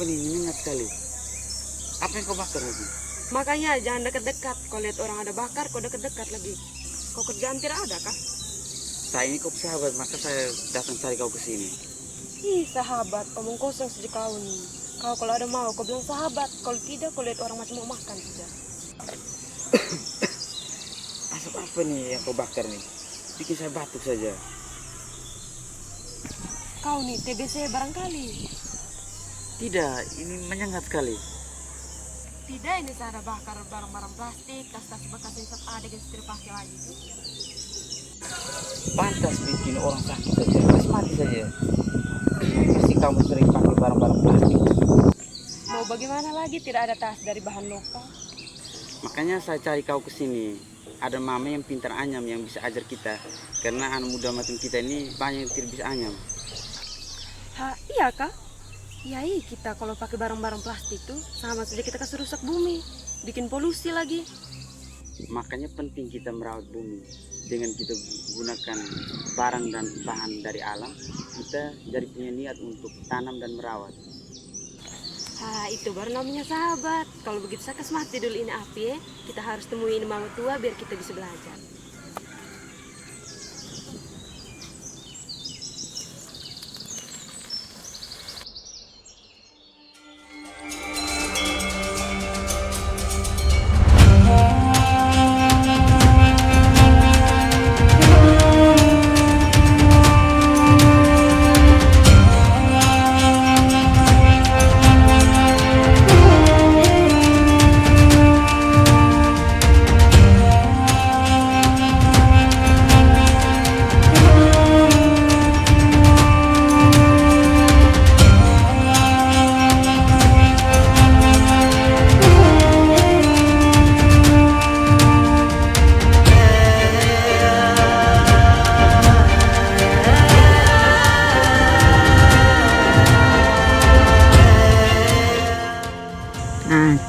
apa nih? Menyengat sekali. Apa yang kau bakar lagi? Makanya jangan dekat-dekat. Kau lihat orang ada bakar, kau dekat-dekat lagi. Kau kerjaan tidak ada kah? Saya ini kau sahabat, maka saya datang cari kau ke sini. Ih sahabat, omong kosong saja kau nih. Kau kalau ada mau, kau bilang sahabat. Kalau tidak, kau lihat orang macam mau makan saja. Asap apa nih yang kau bakar nih? Bikin saya batuk saja. Kau nih TBC barangkali. Tidak, ini menyengat sekali. Tidak, ini saya ada bakar barang-barang plastik, tas-tas bekas yang ada yang sudah pakai lagi. Pantas bikin orang sakit saja, terus mati saja. Pasti kamu sering pakai barang-barang plastik. Mau bagaimana lagi, tidak ada tas dari bahan lokal. Makanya saya cari kau ke sini. Ada mama yang pintar anyam yang bisa ajar kita. Karena anak muda macam kita ini banyak yang tidak bisa anyam. Iya kah? Ya kita kalau pakai barang-barang plastik tuh sama saja kita kasih rusak bumi, bikin polusi lagi. Makanya penting kita merawat bumi. Dengan kita gunakan barang dan bahan dari alam, kita jadi punya niat untuk tanam dan merawat. Itu baru namanya sahabat. Kalau begitu saya kasih mati dulu ini api ya. Kita harus temuin mama tua biar kita bisa belajar.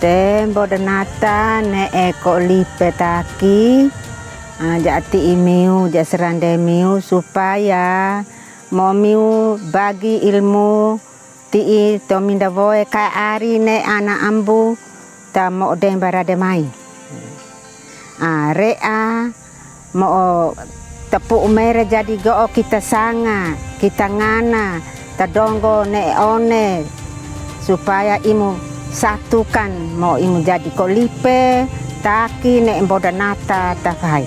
Tembo denata ne eko lipe taki jati imiu jasrande miu supaya mau miu bagi ilmu ti to minda voe ka ari ne ana ambu ta mo den barade mai rea mo tepuk mere jadi go kita sanga kita ngana tadongo ne one supaya imu satukan mau imu jadi kolipe taki ne emboda nata tafai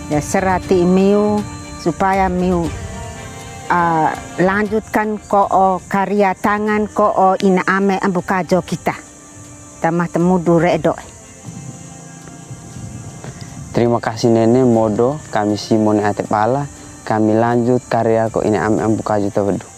ya serati miu supaya miu lanjutkan ko karya tangan ko ina ame ambukajo kita tamah temudu redo. Terima kasih Nenek Modo, kami Simone Atepala, kami lanjut karya ko ina ame ambukajo tawedu.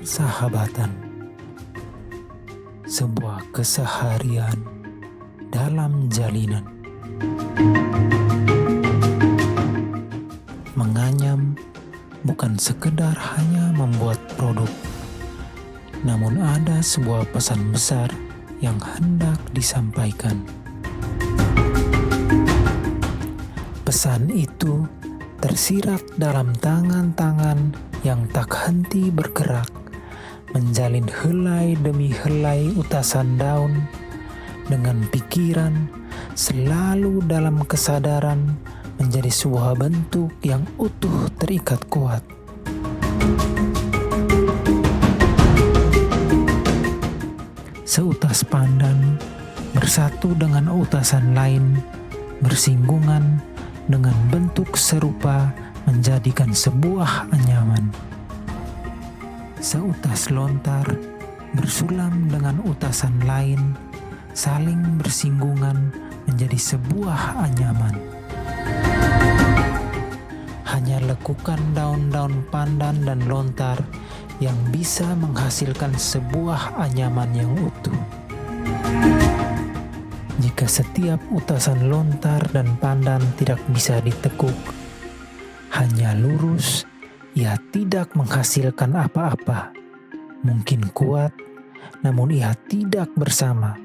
Persahabatan, sebuah keseharian dalam jalinan. Menganyam bukan sekedar hanya membuat produk, namun ada sebuah pesan besar yang hendak disampaikan. Pesan itu tersirat dalam tangan-tangan yang tak henti bergerak, menjalin helai demi helai utasan daun, dengan pikiran selalu dalam kesadaran menjadi sebuah bentuk yang utuh terikat kuat. Seutas pandan bersatu dengan utasan lain, bersinggungan dengan bentuk serupa menjadikan sebuah anyaman. Seutas lontar bersulam dengan utasan lain, saling bersinggungan menjadi sebuah anyaman. Hanya lekukan daun-daun pandan dan lontar yang bisa menghasilkan sebuah anyaman yang utuh. Jika setiap utasan lontar dan pandan tidak bisa ditekuk, hanya lurus, ia tidak menghasilkan apa-apa. Mungkin kuat, namun ia tidak bersama,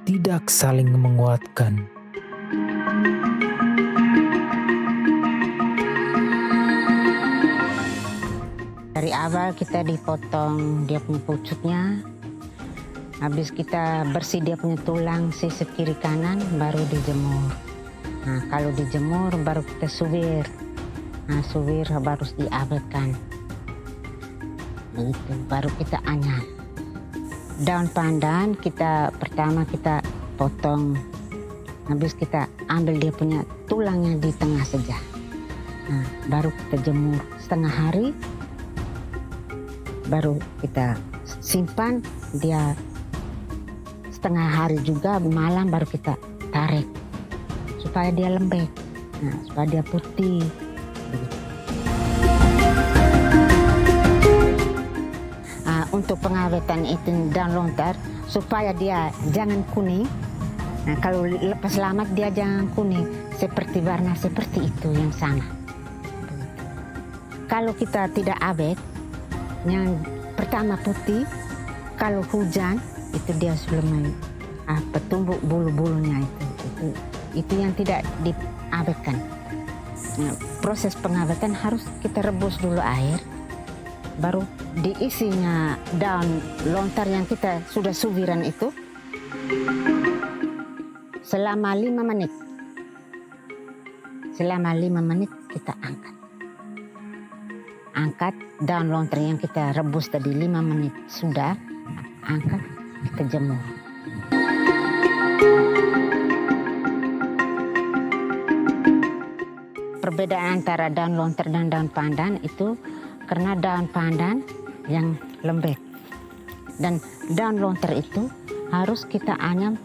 tidak saling menguatkan. Dari awal kita dipotong dia punya pucuknya, habis kita bersih dia punya tulang sisi kiri kanan, baru dijemur. Nah, kalau dijemur baru kita suwir. Nah, suwir baru diawetkan. Itu baru kita anyam. Daun pandan pertama kita potong, habis kita ambil dia punya tulangnya di tengah saja. Nah, baru kita jemur setengah hari, baru kita simpan dia setengah hari juga, malam baru kita tarik supaya dia lembek, nah, supaya dia putih. Untuk pengawetan itu daun lontar supaya dia jangan kuning. Nah, kalau lepas lama dia jangan kuning seperti warna seperti itu yang sama. Kalau kita tidak awet, yang pertama putih, kalau hujan itu dia sudah tumbuh bulu-bulunya itu yang tidak diawetkan. Nah, proses pengawetan harus kita rebus dulu air, baru diisinya daun lontar yang kita sudah suwiran itu selama 5 menit. Selama 5 menit kita angkat daun lontar yang kita rebus tadi 5 menit sudah, angkat, kita jemur. Perbedaan antara daun lontar dan daun pandan itu karena daun pandan yang lembek dan daun lontar itu harus kita anyam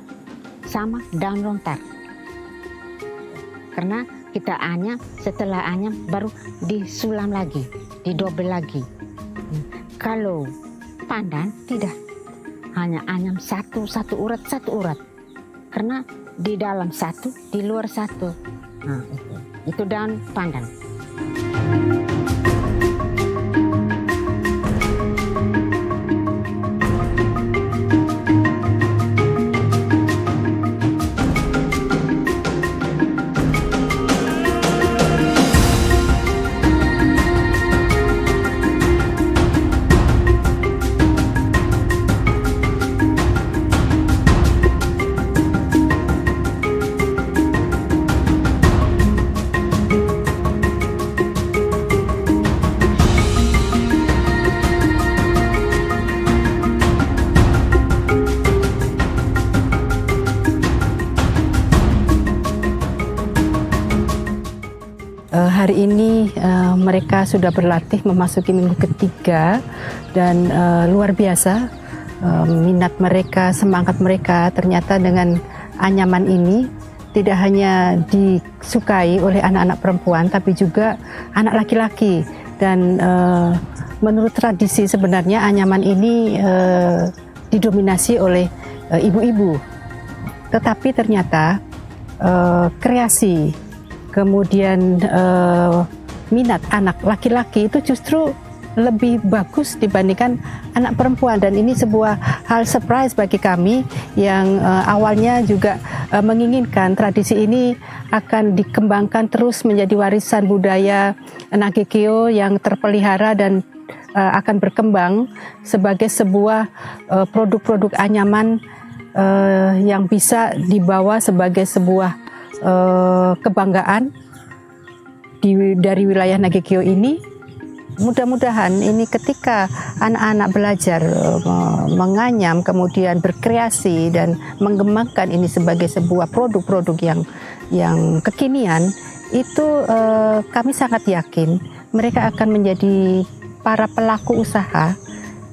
sama daun lontar. Karena kita anyam, setelah anyam baru disulam lagi, didobel lagi. Kalau pandan tidak, hanya anyam satu urat. Karena di dalam satu, di luar satu. Nah, itu daun pandan. Hari ini mereka sudah berlatih memasuki minggu ketiga dan luar biasa minat mereka, semangat mereka ternyata dengan anyaman ini tidak hanya disukai oleh anak-anak perempuan tapi juga anak laki-laki. Dan menurut tradisi sebenarnya anyaman ini didominasi oleh ibu-ibu, tetapi ternyata kreasi kemudian minat anak laki-laki itu justru lebih bagus dibandingkan anak perempuan. Dan ini sebuah hal surprise bagi kami yang awalnya juga menginginkan tradisi ini akan dikembangkan terus menjadi warisan budaya Nagekeo yang terpelihara dan akan berkembang sebagai sebuah produk-produk anyaman yang bisa dibawa sebagai sebuah kebanggaan dari wilayah Nagekeo ini Mudah-mudahan ini ketika anak-anak belajar menganyam, kemudian berkreasi dan mengembangkan ini sebagai sebuah produk-produk yang kekinian, itu kami sangat yakin mereka akan menjadi para pelaku usaha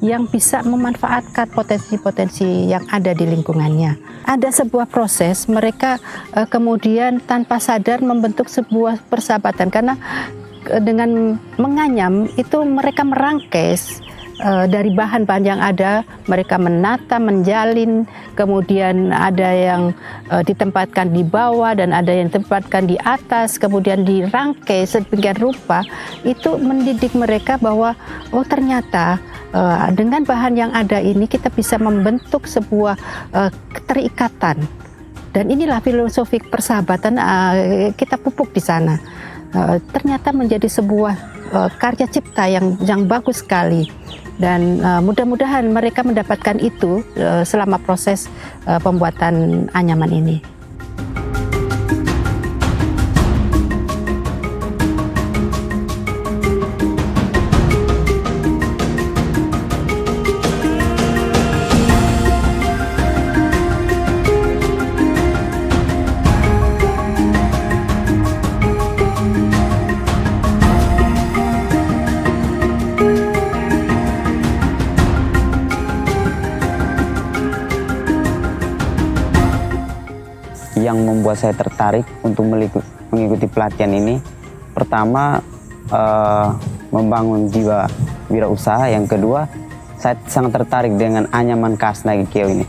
yang bisa memanfaatkan potensi-potensi yang ada di lingkungannya. Ada sebuah proses mereka kemudian tanpa sadar membentuk sebuah persahabatan, karena dengan menganyam itu mereka merangkes dari bahan-bahan yang ada, mereka menata, menjalin, kemudian ada yang ditempatkan di bawah dan ada yang ditempatkan di atas, kemudian dirangkai sedemikian rupa. Itu mendidik mereka bahwa oh ternyata dengan bahan yang ada ini kita bisa membentuk sebuah keterikatan. Dan inilah filosofi persahabatan kita pupuk di sana. Ternyata menjadi sebuah karya cipta yang bagus sekali, dan mudah-mudahan mereka mendapatkan itu selama proses pembuatan anyaman ini. Yang membuat saya tertarik untuk mengikuti pelatihan ini, pertama membangun jiwa wirausaha, yang kedua saya sangat tertarik dengan anyaman khas Nagekeo ini.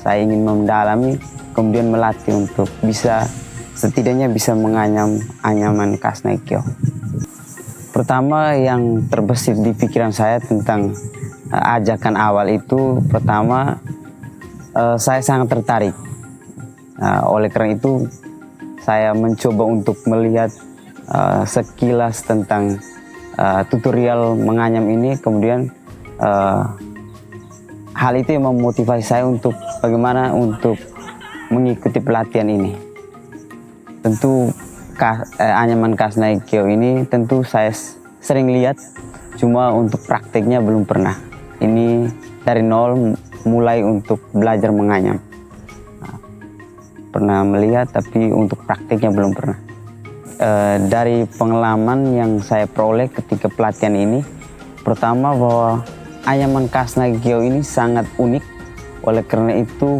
Saya ingin mendalami, kemudian melatih untuk setidaknya bisa menganyam anyaman khas Nagekeo. Pertama yang terbesit di pikiran saya tentang ajakan awal itu, pertama saya sangat tertarik. Oleh karena itu saya mencoba untuk melihat sekilas tentang tutorial menganyam ini, kemudian hal itu yang memotivasi saya untuk bagaimana untuk mengikuti pelatihan ini. Tentu anyaman khas Nagekeo ini tentu saya sering lihat, cuma untuk prakteknya belum pernah. Ini dari nol mulai untuk belajar menganyam. Pernah melihat tapi untuk praktiknya belum pernah. Dari pengalaman yang saya peroleh ketika pelatihan ini, pertama bahwa anyaman khas Nagekeo ini sangat unik. Oleh karena itu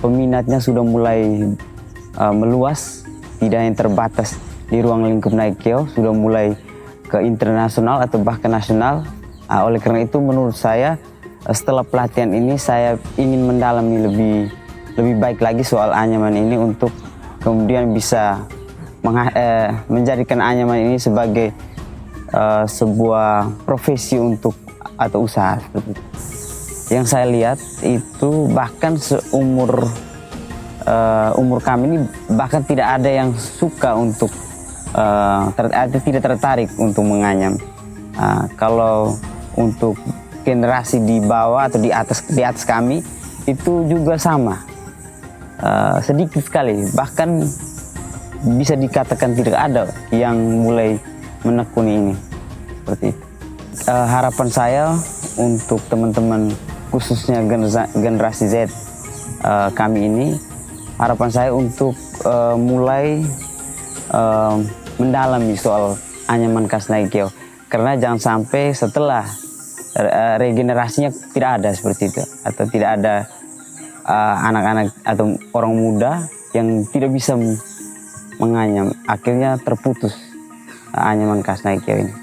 peminatnya sudah mulai meluas, tidak yang terbatas di ruang lingkup Nagekeo, sudah mulai ke internasional atau bahkan nasional. Oleh karena itu menurut saya setelah pelatihan ini saya ingin mendalami lebih baik lagi soal anyaman ini untuk kemudian bisa menjadikan anyaman ini sebagai sebuah profesi atau usaha. Yang saya lihat itu bahkan seumur umur kami ini bahkan tidak ada yang suka untuk tidak tertarik untuk menganyam. Kalau untuk generasi di bawah atau di atas kami itu juga sama. Sedikit sekali, bahkan bisa dikatakan tidak ada yang mulai menekuni ini seperti itu. Harapan saya untuk teman-teman khususnya generasi Z kami ini, harapan saya untuk mulai mendalami soal anyaman khas Nagekeo, karena jangan sampai setelah regenerasinya tidak ada seperti itu, atau tidak ada anak-anak atau orang muda yang tidak bisa menganyam, akhirnya terputus anyaman khas Nagekeo ini.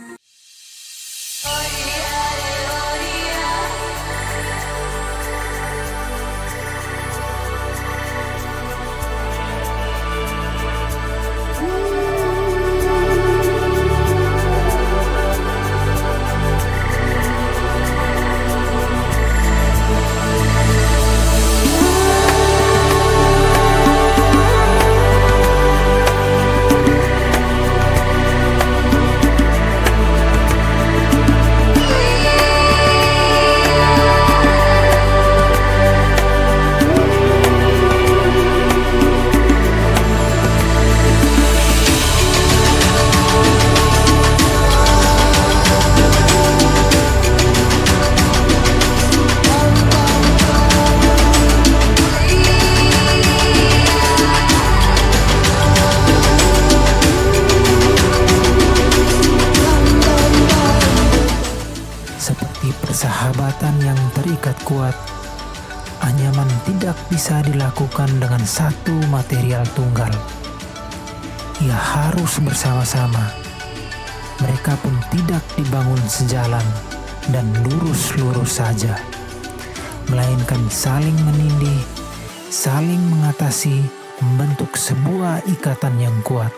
terikat kuat, anyaman tidak bisa dilakukan dengan satu material tunggal. Ia harus bersama-sama. Mereka pun tidak dibangun sejalan dan lurus-lurus saja, melainkan saling menindih, saling mengatasi, membentuk sebuah ikatan yang kuat.